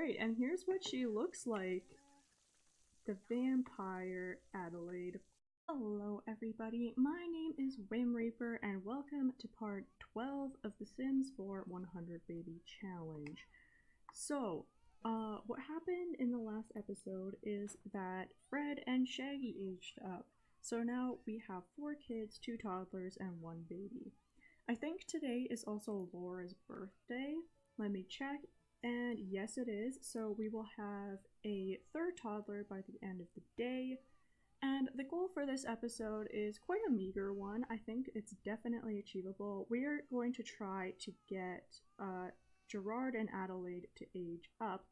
Alright, and here's what she looks like. The vampire Adelaide. Hello everybody, my name is whimreaper and welcome to part 12 of the Sims 4 100 Baby Challenge. So, what happened in the last episode is that Fred and Shaggy aged up. So now we have 4 kids, 2 toddlers, and 1 baby. I think today is also Laura's birthday. Let me check. And yes, it is. So we will have a 3rd toddler by the end of the day. And the goal for this episode is quite a meager one. I think it's definitely achievable. We are going to try to get Gerard and Adelaide to age up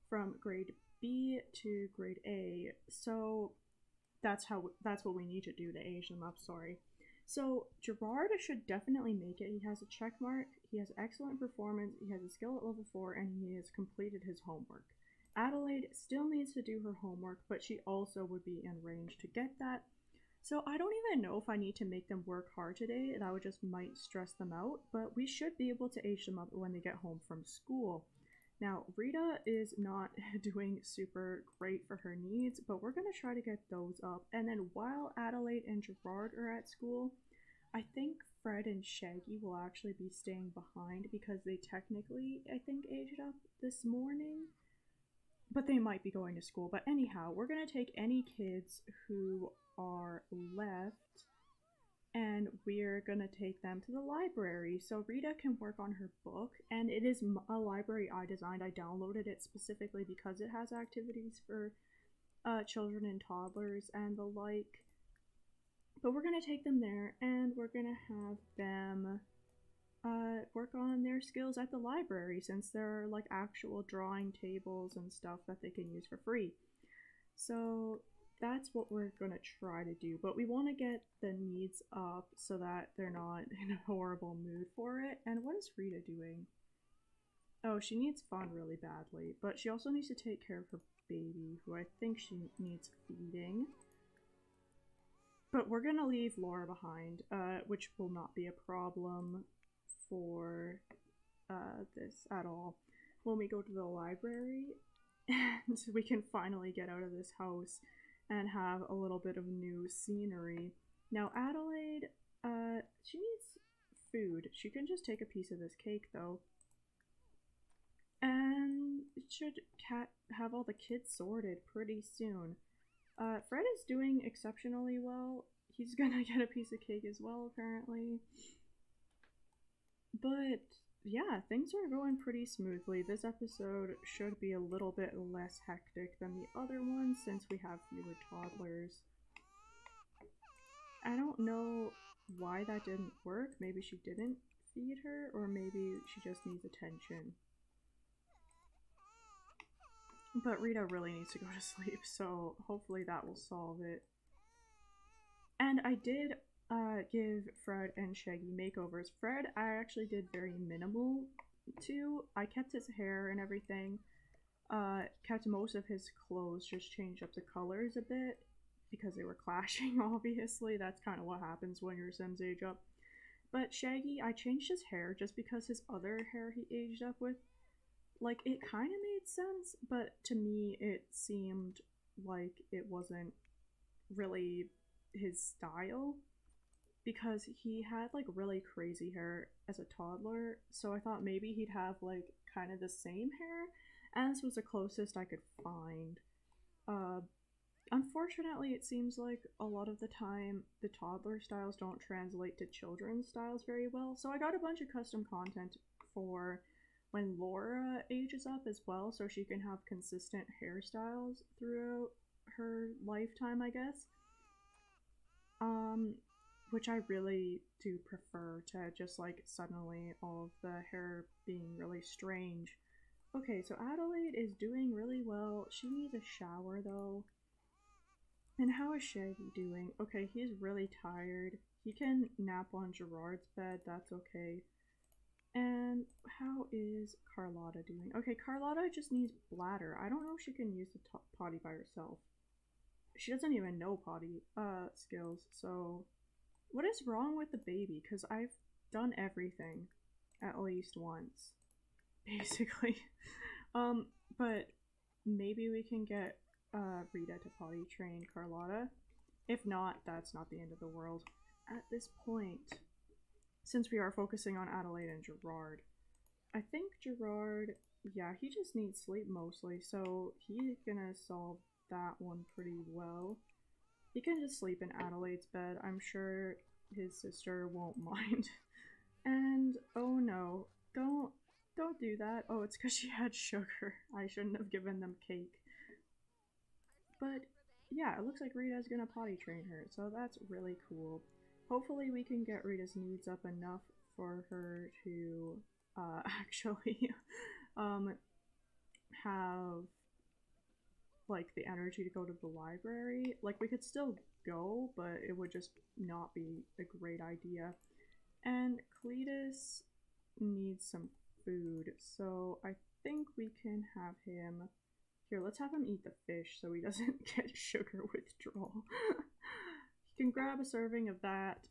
from grade B to grade A. So that's what we need to do to age them up, sorry. So Gerard should definitely make it. He has a check mark, he has excellent performance, he has a skill at level 4, and he has completed his homework. Adelaide still needs to do her homework, but she also would be in range to get that. So I don't even know if I need to make them work hard today. That would just might stress them out, but we should be able to age them up when they get home from school. Now, Rita is not doing super great for her needs, but we're going to try to get those up. And then while Adelaide and Gerard are at school, I think Fred and Shaggy will actually be staying behind because they technically, I think, aged up this morning. But they might be going to school. But anyhow, we're going to take any kids who are left and we're going to take them to the library. So Rita can work on her book, and it is a library I designed. I downloaded it specifically because it has activities for children and toddlers and the like. But we're going to take them there, and we're going to have them work on their skills at the library, since there are like actual drawing tables and stuff that they can use for free. So that's what we're gonna try to do, but we want to get the needs up so that they're not in a horrible mood for it. And what is Rita doing? Oh, she needs fun really badly, but she also needs to take care of her baby, who I think she needs feeding. But we're gonna leave Laura behind, which will not be a problem for this at all when we go to the library, and we can finally get out of this house and have a little bit of new scenery. Now Adelaide, she needs food. She can just take a piece of this cake though. And it should have all the kids sorted pretty soon. Fred is doing exceptionally well. He's gonna get a piece of cake as well, apparently. But yeah, things are going pretty smoothly. This episode should be a little bit less hectic than the other ones since we have fewer toddlers. I don't know why that didn't work. Maybe she didn't feed her, or maybe she just needs attention. But Rita really needs to go to sleep, so hopefully that will solve it. And I did give Fred and Shaggy makeovers. Fred, I actually did very minimal to. I kept his hair and everything, kept most of his clothes, just changed up the colors a bit because they were clashing, obviously. That's kind of what happens when your Sims age up. But Shaggy, I changed his hair just because his other hair he aged up with, like, it kind of made sense, but to me it seemed like it wasn't really his style, because he had like really crazy hair as a toddler, so I thought maybe he'd have like kind of the same hair, and this was the closest I could find. Unfortunately, it seems like a lot of the time the toddler styles don't translate to children's styles very well, so I got a bunch of custom content for when Laura ages up as well, so she can have consistent hairstyles throughout her lifetime, I guess. Which I really do prefer to just like suddenly all of the hair being really strange. Okay, so Adelaide is doing really well. She needs a shower though. And how is Shaggy doing? Okay, he's really tired. He can nap on Gerard's bed, that's okay. And how is Carlotta doing? Okay, Carlotta just needs bladder. I don't know if she can use the potty by herself. She doesn't even know potty skills, so what is wrong with the baby? Because I've done everything at least once, basically. But maybe we can get Rita to potty train Carlotta. If not, that's not the end of the world. At this point, since we are focusing on Adelaide and Gerard, I think Gerard, yeah, he just needs sleep mostly, so he's gonna solve that one pretty well. He can just sleep in Adelaide's bed. I'm sure his sister won't mind. And oh no, don't do that. Oh, it's because she had sugar. I shouldn't have given them cake. But yeah, it looks like Rita's gonna potty train her, so that's really cool. Hopefully we can get Rita's needs up enough for her to actually um, have like the energy to go to the library. Like we could still go, but it would just not be a great idea. And Cletus needs some food, so I think we can have him. Here, let's have him eat the fish so he doesn't get sugar withdrawal. He can grab a serving of that,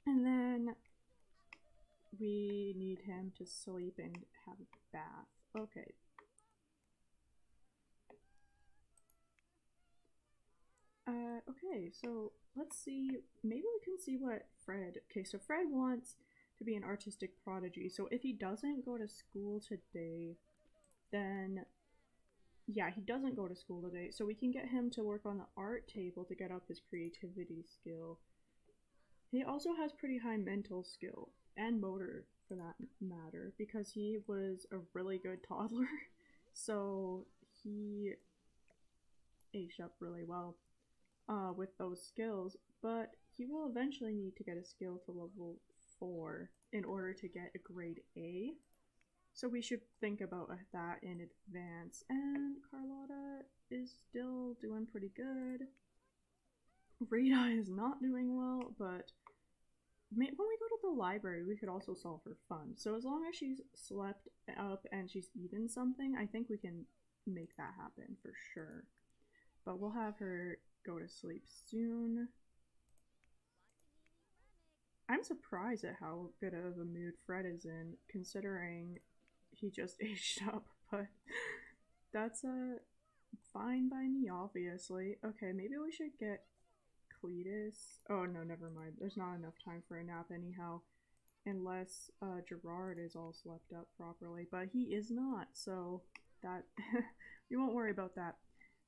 and then we need him to sleep and have a bath. Okay. Okay, so let's see. Maybe we can see what Fred. Okay, so Fred wants to be an artistic prodigy. So if he doesn't go to school today, then yeah, he doesn't go to school today. So we can get him to work on the art table to get up his creativity skill. He also has pretty high mental skill and motor for that matter because he was a really good toddler. So he aged up really well with those skills, but he will eventually need to get a skill to level 4 in order to get a grade A. So we should think about that in advance. And Carlotta is still doing pretty good. Rita is not doing well, but when we go to the library, we could also solve her fun. So as long as she's slept up and she's eaten something, I think we can make that happen for sure. But we'll have her go to sleep soon. I'm surprised at how good of a mood Fred is in, considering he just aged up, but that's fine by me, obviously. Okay, maybe we should get Cletus. Oh no, never mind. There's not enough time for a nap anyhow, unless Gerard is all slept up properly, but he is not, so that we won't worry about that.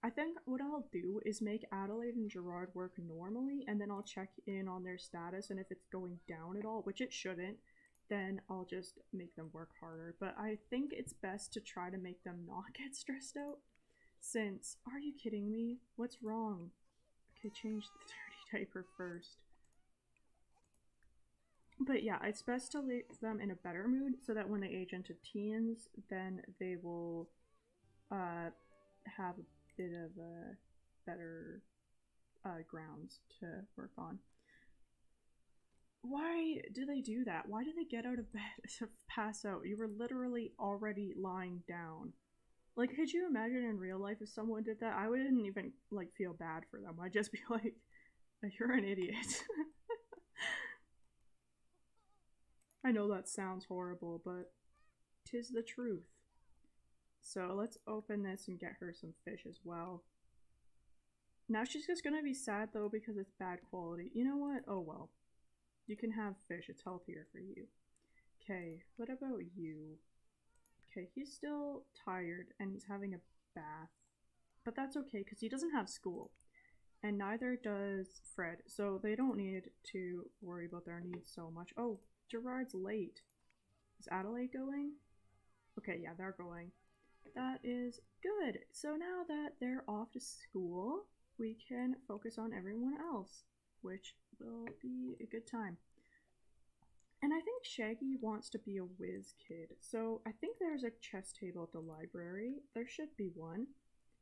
I think what I'll do is make Adelaide and Gerard work normally, and then I'll check in on their status, and if it's going down at all, which it shouldn't, then I'll just make them work harder. But I think it's best to try to make them not get stressed out, since, are you kidding me? What's wrong? Okay, change the dirty diaper first. But yeah, it's best to leave them in a better mood so that when they age into teens, then they will have a bit of a better grounds to work on. Why do they do that? Why do they get out of bed to pass out? You were literally already lying down. Like, could you imagine in real life if someone did that? I wouldn't even like feel bad for them. I'd just be like, you're an idiot. I know that sounds horrible, but 'tis the truth. So let's open this and get her some fish as well. Now she's just gonna be sad though because it's bad quality. You know what? Oh well. You can have fish, it's healthier for you. Okay, what about you? Okay, he's still tired and he's having a bath. But that's okay because he doesn't have school. And neither does Fred, so they don't need to worry about their needs so much. Oh, Gerard's late. Is Adelaide going? Okay, yeah, they're going. That is good. So now that they're off to school, we can focus on everyone else, which will be a good time. And I think Shaggy wants to be a whiz kid, so I think there's a chess table at the library. There should be one.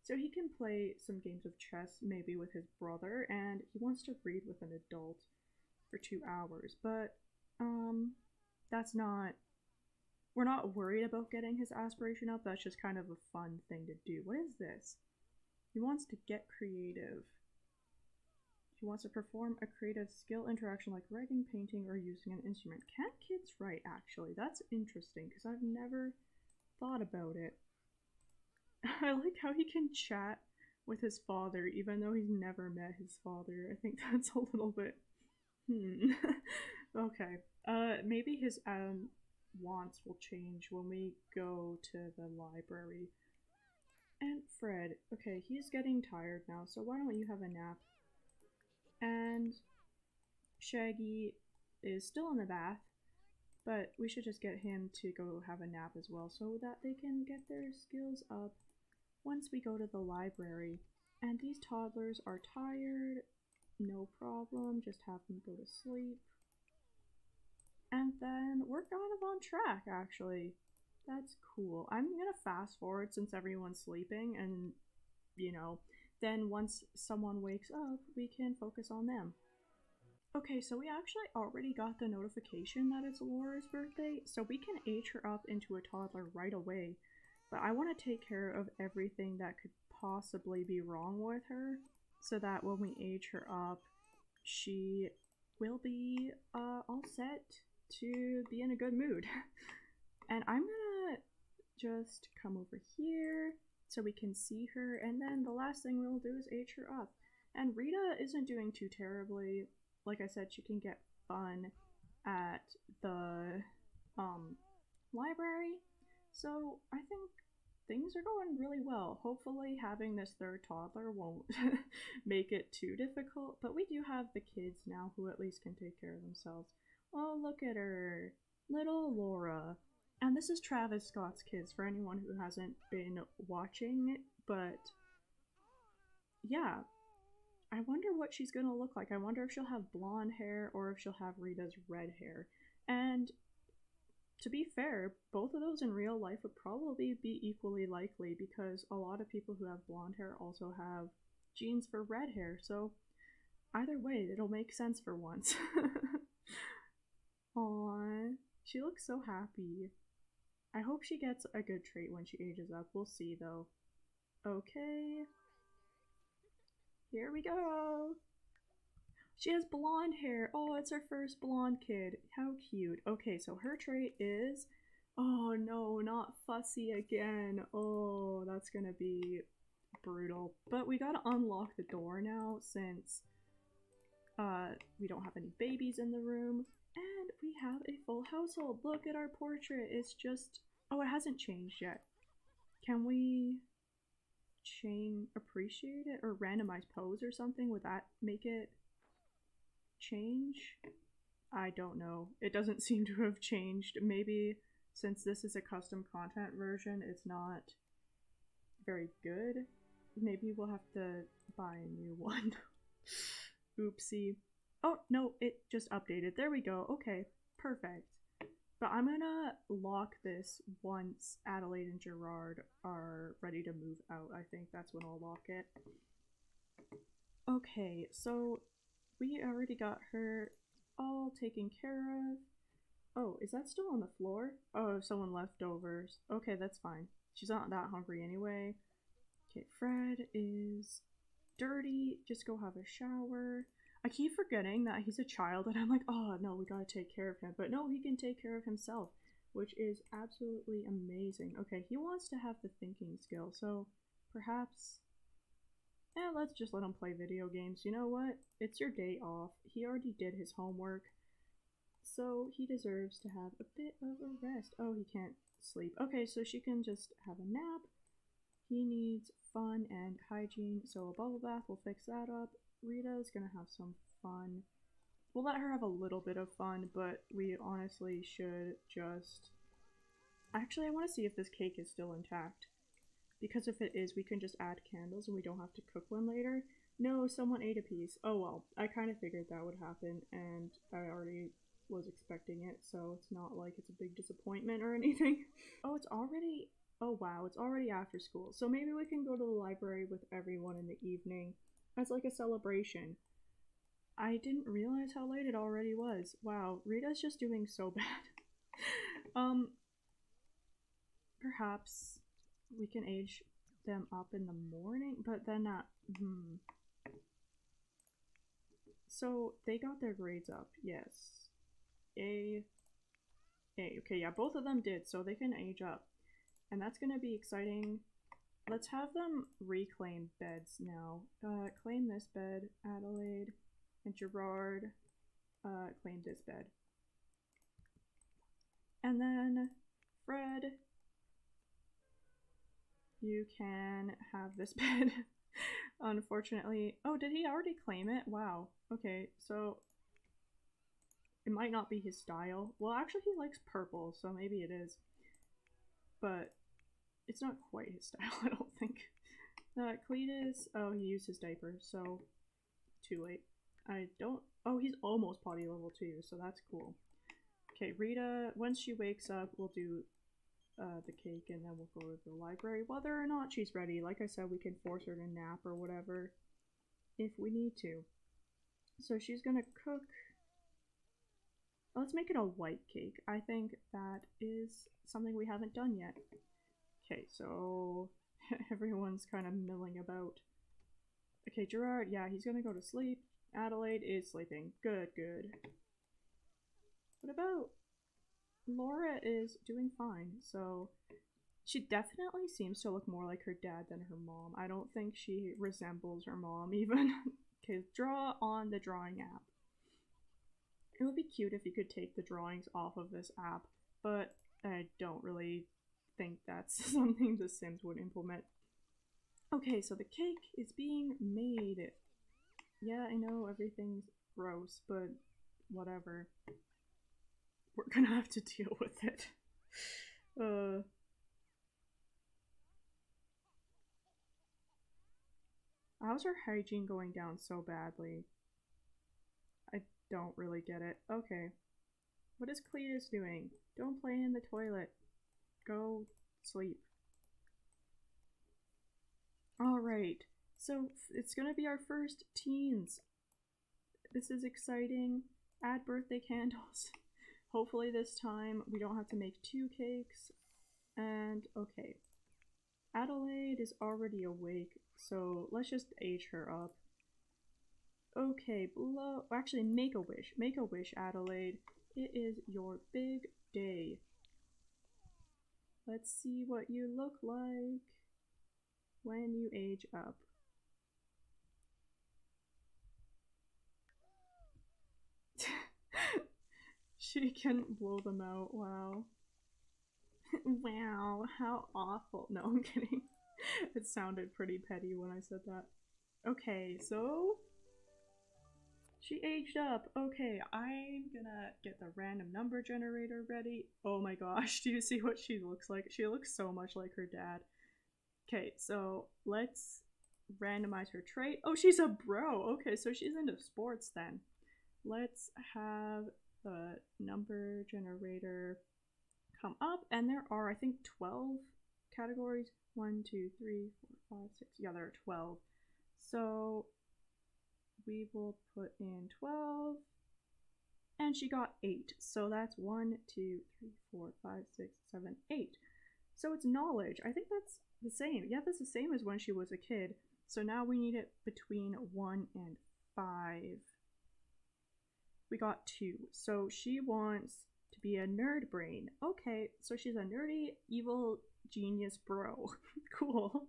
So he can play some games of chess, maybe with his brother, and he wants to read with an adult for 2 hours. But, that's not... We're not worried about getting his aspiration up, that's just kind of a fun thing to do. What is this? He wants to get creative. He wants to perform a creative skill interaction like writing, painting, or using an instrument. Can kids write, actually? That's interesting, because I've never thought about it. I like how he can chat with his father even though he's never met his father. I think that's a little bit okay. Maybe his wants will change when we go to the library. And Fred, okay, he's getting tired now, so why don't you have a nap? And Shaggy is still in the bath, but we should just get him to go have a nap as well so that they can get their skills up once we go to the library. And these toddlers are tired, no problem, just have them go to sleep. And then we're kind of on track, actually. That's cool. I'm gonna fast forward since everyone's sleeping, and you know, then once someone wakes up, we can focus on them. Okay, so we actually already got the notification that it's Laura's birthday, so we can age her up into a toddler right away. But I want to take care of everything that could possibly be wrong with her, so that when we age her up, she will be all set to be in a good mood. And I'm gonna just come over here so we can see her, and then the last thing we'll do is age her up. And Rita isn't doing too terribly. Like I said, she can get fun at the library. So I think things are going really well. Hopefully having this third toddler won't make it too difficult, but we do have the kids now who at least can take care of themselves. Oh, look at her. Little Laura. And this is Travis Scott's kids for anyone who hasn't been watching, but yeah, I wonder what she's gonna look like. I wonder if she'll have blonde hair or if she'll have Rita's red hair. And to be fair, both of those in real life would probably be equally likely because a lot of people who have blonde hair also have genes for red hair, so either way, it'll make sense for once. Aww, she looks so happy. I hope she gets a good trait when she ages up. We'll see though. Okay. Here we go. She has blonde hair. Oh, it's her first blonde kid. How cute. Okay, so her trait is... Oh no, not fussy again. Oh, that's gonna be brutal. But we gotta unlock the door now since we don't have any babies in the room. And we have a full household. Look at our portrait. It's just... Oh, it hasn't changed yet. Can we appreciate it or randomize pose or something? Would that make it change? I don't know. It doesn't seem to have changed. Maybe since this is a custom content version, it's not very good. Maybe we'll have to buy a new one. Oopsie. Oh, no, it just updated. There we go. Okay, perfect. But I'm gonna lock this once Adelaide and Gerard are ready to move out. I think that's when I'll lock it. Okay, so we already got her all taken care of. Oh, is that still on the floor? Oh, someone leftovers. Okay, that's fine. She's not that hungry anyway. Okay, Fred is dirty. Just go have a shower. I keep forgetting that he's a child and I'm like, oh no, we gotta take care of him. But no, he can take care of himself, which is absolutely amazing. Okay, he wants to have the thinking skill, so perhaps... let's just let him play video games. You know what? It's your day off. He already did his homework, so he deserves to have a bit of a rest. Oh, he can't sleep. Okay, so she can just have a nap. He needs fun and hygiene, so a bubble bath will fix that up. Rita's gonna have some fun. We'll let her have a little bit of fun, but we honestly should just... Actually, I want to see if this cake is still intact. Because if it is, we can just add candles and we don't have to cook one later. No, someone ate a piece. Oh well, I kind of figured that would happen and I already was expecting it, so it's not like it's a big disappointment or anything. Oh, it's already... Oh wow, it's already after school. So maybe we can go to the library with everyone in the evening as like a celebration. I didn't realize how late it already was. Wow, Rita's just doing so bad. Perhaps we can age them up in the morning, but then not. So they got their grades up, yes. A. Okay, yeah, both of them did, so they can age up. And that's gonna be exciting let's have them reclaim beds now. Claim this bed, Adelaide and Gerard. Claim this bed. And then, Fred, you can have this bed. Unfortunately. Oh, did he already claim it? Wow. Okay, so it might not be his style. Well, actually, he likes purple, so maybe it is. But it's not quite his style, I don't think. Cletus, oh, he used his diaper, so too late. I don't, oh, he's almost potty level 2, so that's cool. Okay, Rita, once she wakes up, we'll do the cake and then we'll go to the library. Whether or not she's ready, like I said, we can force her to nap or whatever if we need to. So she's gonna cook. Let's make it a white cake. I think that is something we haven't done yet. Okay, so everyone's kind of milling about. Okay, Gerard, yeah, he's gonna go to sleep. Adelaide is sleeping. Good, good. What about Laura is doing fine, so she definitely seems to look more like her dad than her mom. I don't think she resembles her mom even. Okay, draw on the drawing app. It would be cute if you could take the drawings off of this app, but I don't really think that's something the Sims would implement. Okay, so the cake is being made. Yeah, I know everything's gross, but whatever. We're gonna have to deal with it. How's her hygiene going down so badly? I don't really get it. Okay. What is Cletus doing? Don't play in the toilet. Go sleep. Alright. So it's gonna be our first teens. This is exciting. Add birthday candles. Hopefully this time we don't have to make 2 cakes. And okay. Adelaide is already awake, so let's just age her up. Okay, actually make a wish. Make a wish, Adelaide. It is your big day. Let's see what you look like when you age up. She can blow them out, wow. Wow, how awful. No, I'm kidding. It sounded pretty petty when I said that. Okay, so she aged up. Okay, I'm gonna get the random number generator ready. Oh my gosh, do you see what she looks like? She looks so much like her dad. Okay, so let's randomize her trait. Oh, she's a bro. Okay, so she's into sports then. Let's have the number generator come up, and there are, I think, 12 categories. 1, 2, 3, 4, 5, 6. Yeah, there are 12. So we will put in 12, and she got 8. So that's 1, 2, 3, 4, 5, 6, 7, 8. So it's knowledge. I think that's the same. Yeah, that's the same as when she was a kid. So now we need it between 1 and 5. We got 2. So she wants to be a nerd brain. Okay, so she's a nerdy, evil, genius bro. Cool.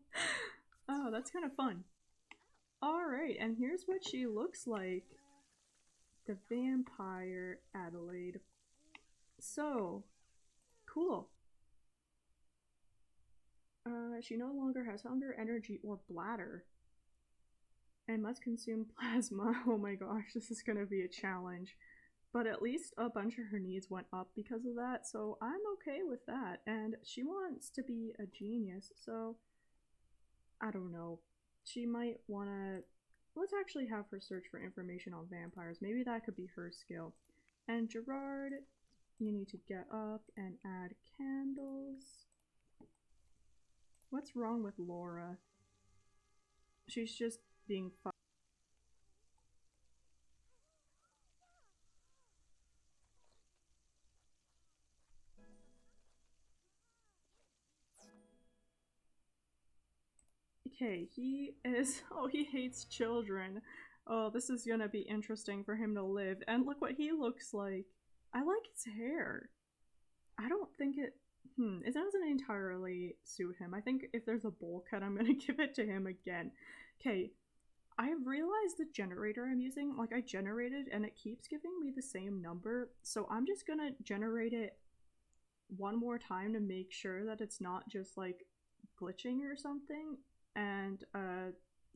Oh, that's kind of fun. Alright, and here's what she looks like. The vampire Adelaide. So, cool. She no longer has hunger, energy, or bladder. And must consume plasma. Oh my gosh, this is gonna be a challenge. But at least a bunch of her needs went up because of that, so I'm okay with that. And she wants to be a genius, so I don't know. She might wanna... Let's actually have her search for information on vampires. Maybe that could be her skill. And Gerard, you need to get up and add candles. What's wrong with Laura? She's just being fun. Okay, he is... Oh, he hates children. Oh, this is gonna be interesting for him to live. And look what he looks like. I like his hair. I don't think it It doesn't entirely suit him. I think if there's a bowl cut, I'm gonna give it to him again. Okay, I realized the generator I'm using, like I generated and it keeps giving me the same number, so I'm just gonna generate it one more time to make sure that it's not just like glitching or something. And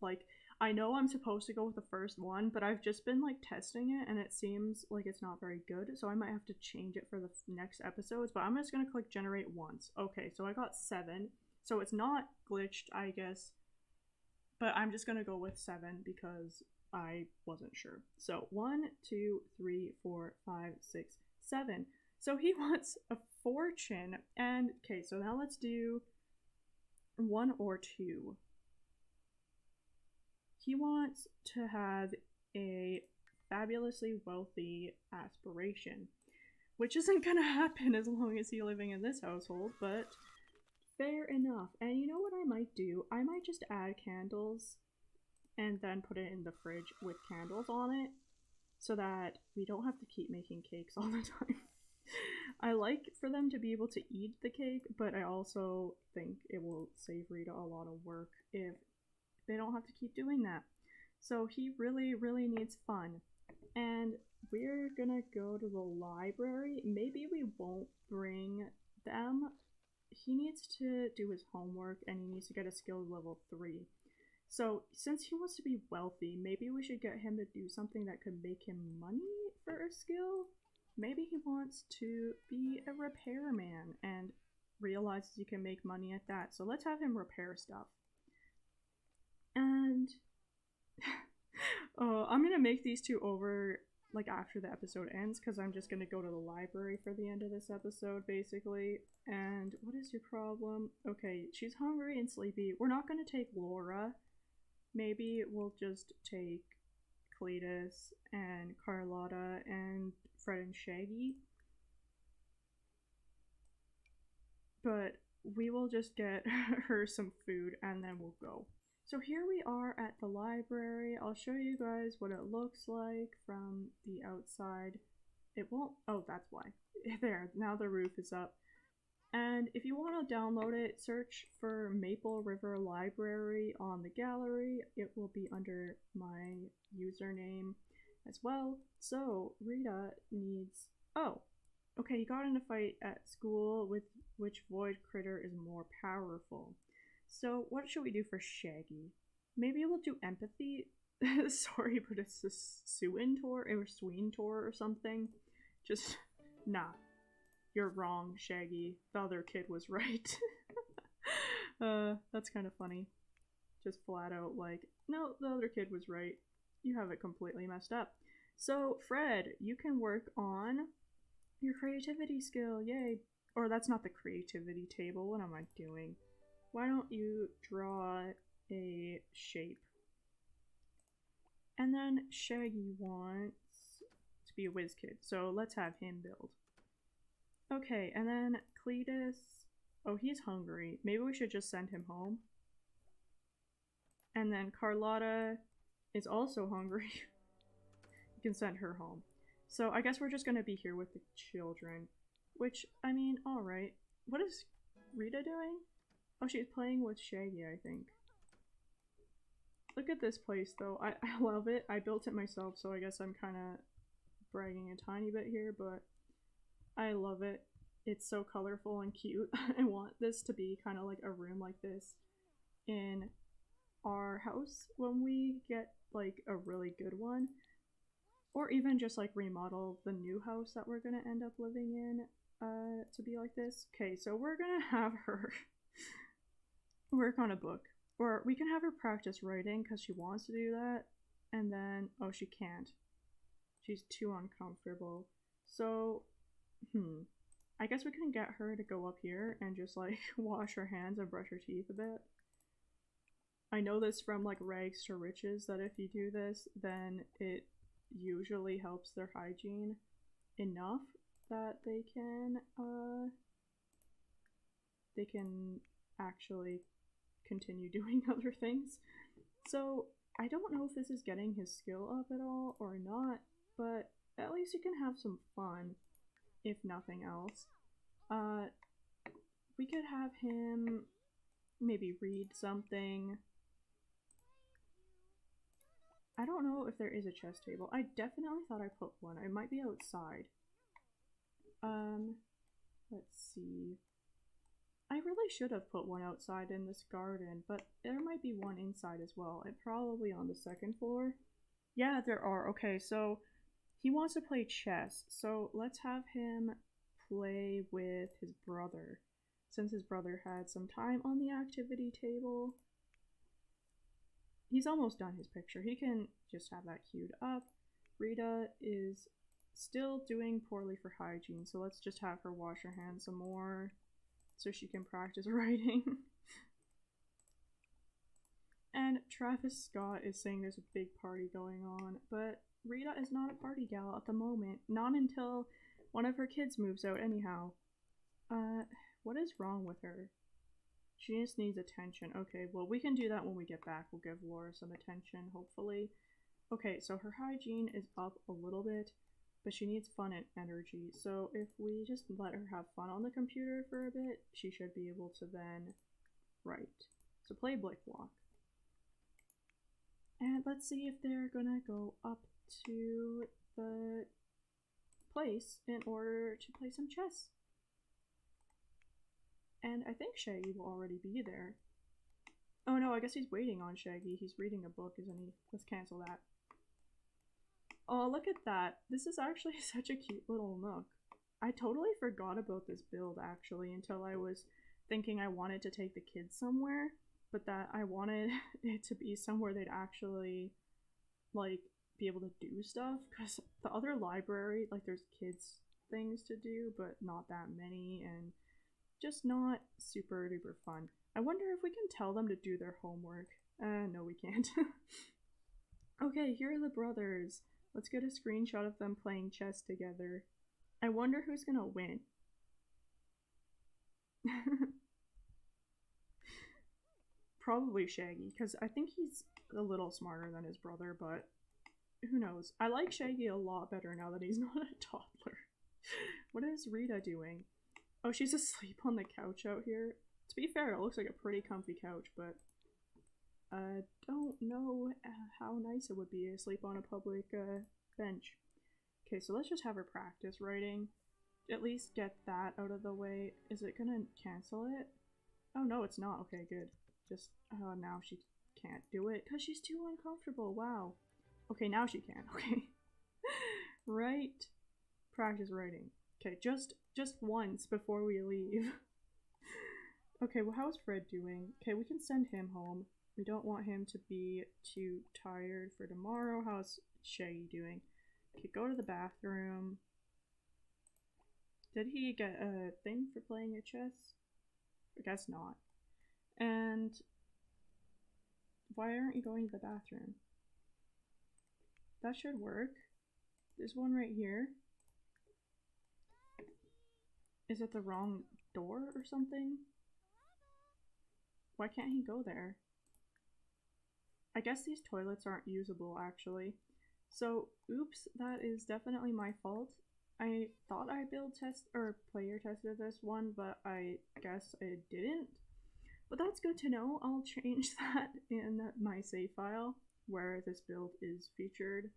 like I know I'm supposed to go with the first one, but I've just been like testing it and it seems like it's not very good, so I might have to change it for the next episodes. But I'm just gonna click generate once. Okay, so I got 7, so it's not glitched, I guess, but I'm just gonna go with 7 because I wasn't sure. So 1, 2, 3, 4, 5, 6, 7. So he wants a fortune. And okay, so now let's do 1 or 2. He wants to have a fabulously wealthy aspiration, which isn't gonna happen as long as he's living in this household, but fair enough. And you know what I might do? I might just add candles and then put it in the fridge with candles on it so that we don't have to keep making cakes all the time. I like for them to be able to eat the cake, but I also think it will save Rita a lot of work if they don't have to keep doing that. So he really, really needs fun. And we're gonna go to the library. Maybe we won't bring them. He needs to do his homework and he needs to get a skill level 3. So since he wants to be wealthy, maybe we should get him to do something that could make him money for a skill. Maybe he wants to be a repairman and realizes he can make money at that. So let's have him repair stuff. And I'm gonna make these two over like after the episode ends because I'm just gonna go to the library for the end of this episode basically. And what is your problem? Okay, she's hungry and sleepy. We're not gonna take Laura. Maybe we'll just take Cletus and Carlotta and Fred and Shaggy. But we will just get her some food and then we'll go. So here we are at the library. I'll show you guys what it looks like from the outside. It won't, oh, that's why. There, now the roof is up. And if you want to download it, search for Maple River Library on the gallery. It will be under my username as well. So Rita needs, oh, okay, you got in a fight at school with which void critter is more powerful. So what should we do for Shaggy? Maybe we'll do empathy. Sorry, but it's a Suintor or Sweentor or something. Just, nah. You're wrong, Shaggy. The other kid was right. That's kind of funny. Just flat out like, no, the other kid was right. You have it completely messed up. So, Fred, you can work on your creativity skill. Yay. Or that's not the creativity table. What am I doing? Why don't you draw a shape? And then Shaggy wants to be a whiz kid, so let's have him build. Okay, and then Cletus, oh, he's hungry. Maybe we should just send him home. And then Carlotta is also hungry. You can send her home. So I guess we're just gonna be here with the children, which, I mean, alright. What is Rita doing? Oh, she's playing with Shaggy, I think. Look at this place, though. I love it. I built it myself, so I guess I'm kind of bragging a tiny bit here, but I love it. It's so colorful and cute. I want this to be kind of like a room like this in our house when we get like a really good one. Or even just like remodel the new house that we're gonna end up living in to be like this. Okay, so we're gonna have her work on a book. Or we can have her practice writing because she wants to do that. And then, oh, she can't. She's too uncomfortable. So, I guess we can get her to go up here and just like wash her hands and brush her teeth a bit. I know this from like rags to riches that if you do this, then it usually helps their hygiene enough that they can actually continue doing other things. So I don't know if this is getting his skill up at all or not, but at least you can have some fun, if nothing else. we could have him maybe read something. I don't know if there is a chess table. I definitely thought I put one. It might be outside. Let's see. I really should have put one outside in this garden, but there might be one inside as well, and probably on the second floor. Yeah, there are. Okay, so he wants to play chess, so let's have him play with his brother, since his brother had some time on the activity table. He's almost done his picture. He can just have that queued up. Rita is still doing poorly for hygiene, so let's just have her wash her hands some more so she can practice writing. And Travis Scott is saying there's a big party going on, but Rita is not a party gal at the moment. Not until one of her kids moves out anyhow. What is wrong with her? She just needs attention. Okay, well we can do that when we get back. We'll give Laura some attention, hopefully. Okay, so her hygiene is up a little bit, but she needs fun and energy. So if we just let her have fun on the computer for a bit, she should be able to then write. So play Blick Block. And let's see if they're gonna go up to the place in order to play some chess. And I think Shaggy will already be there. Oh no, I guess he's waiting on Shaggy. He's reading a book, isn't he? Let's cancel that. Oh, look at that. This is actually such a cute little nook. I totally forgot about this build actually until I was thinking I wanted to take the kids somewhere, but that I wanted it to be somewhere they'd actually like be able to do stuff, because the other library, like there's kids things to do, but not that many, and just not super duper fun. I wonder if we can tell them to do their homework. No we can't. Okay, here are the brothers. Let's get a screenshot of them playing chess together. I wonder who's gonna win. Probably Shaggy, because I think he's a little smarter than his brother, but who knows. I like Shaggy a lot better now that he's not a toddler. What is Rita doing? Oh, she's asleep on the couch out here. To be fair, it looks like a pretty comfy couch, but I don't know how nice it would be to sleep on a public bench. Okay, so let's just have her practice writing. At least get that out of the way. Is it gonna cancel it? Oh no, it's not. Okay, good. Just, now she can't do it because she's too uncomfortable. Wow. Okay, now she can. Okay. Right. Practice writing. Okay, just once before we leave. Okay, well how's Fred doing? Okay, we can send him home. We don't want him to be too tired for tomorrow. How's Shaggy doing? Okay, go to the bathroom. Did he get a thing for playing a chess? I guess not. And why aren't you going to the bathroom? That should work. There's one right here. Is it the wrong door or something? Why can't he go there? I guess these toilets aren't usable actually. So, oops, that is definitely my fault. I thought I build test or player tested this one, but I guess I didn't. But that's good to know. I'll change that in my save file where this build is featured,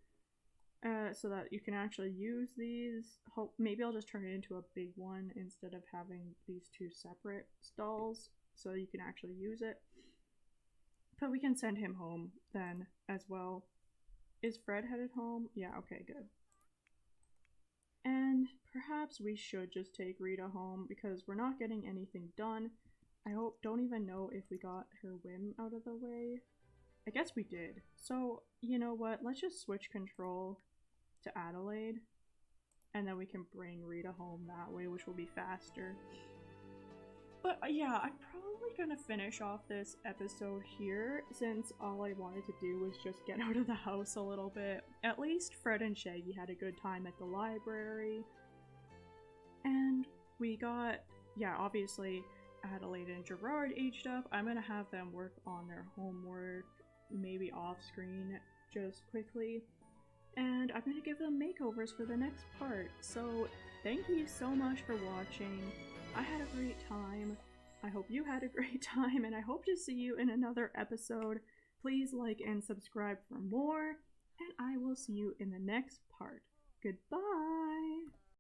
so that you can actually use these. Maybe I'll just turn it into a big one instead of having these two separate stalls, so you can actually use it. But we can send him home then as well. Is Fred headed home? Yeah, okay, good. And perhaps we should just take Rita home because we're not getting anything done. I don't even know if we got her whim out of the way. I guess we did. So, you know what? Let's just switch control to Adelaide, and then we can bring Rita home that way, which will be faster. But yeah, I'm probably gonna finish off this episode here, since all I wanted to do was just get out of the house a little bit. At least Fred and Shaggy had a good time at the library. And we got, yeah, obviously Adelaide and Gerard aged up. I'm gonna have them work on their homework, maybe off screen, just quickly. And I'm gonna give them makeovers for the next part. So thank you so much for watching. I had a great time. I hope you had a great time, and I hope to see you in another episode. Please like and subscribe for more, and I will see you in the next part. Goodbye!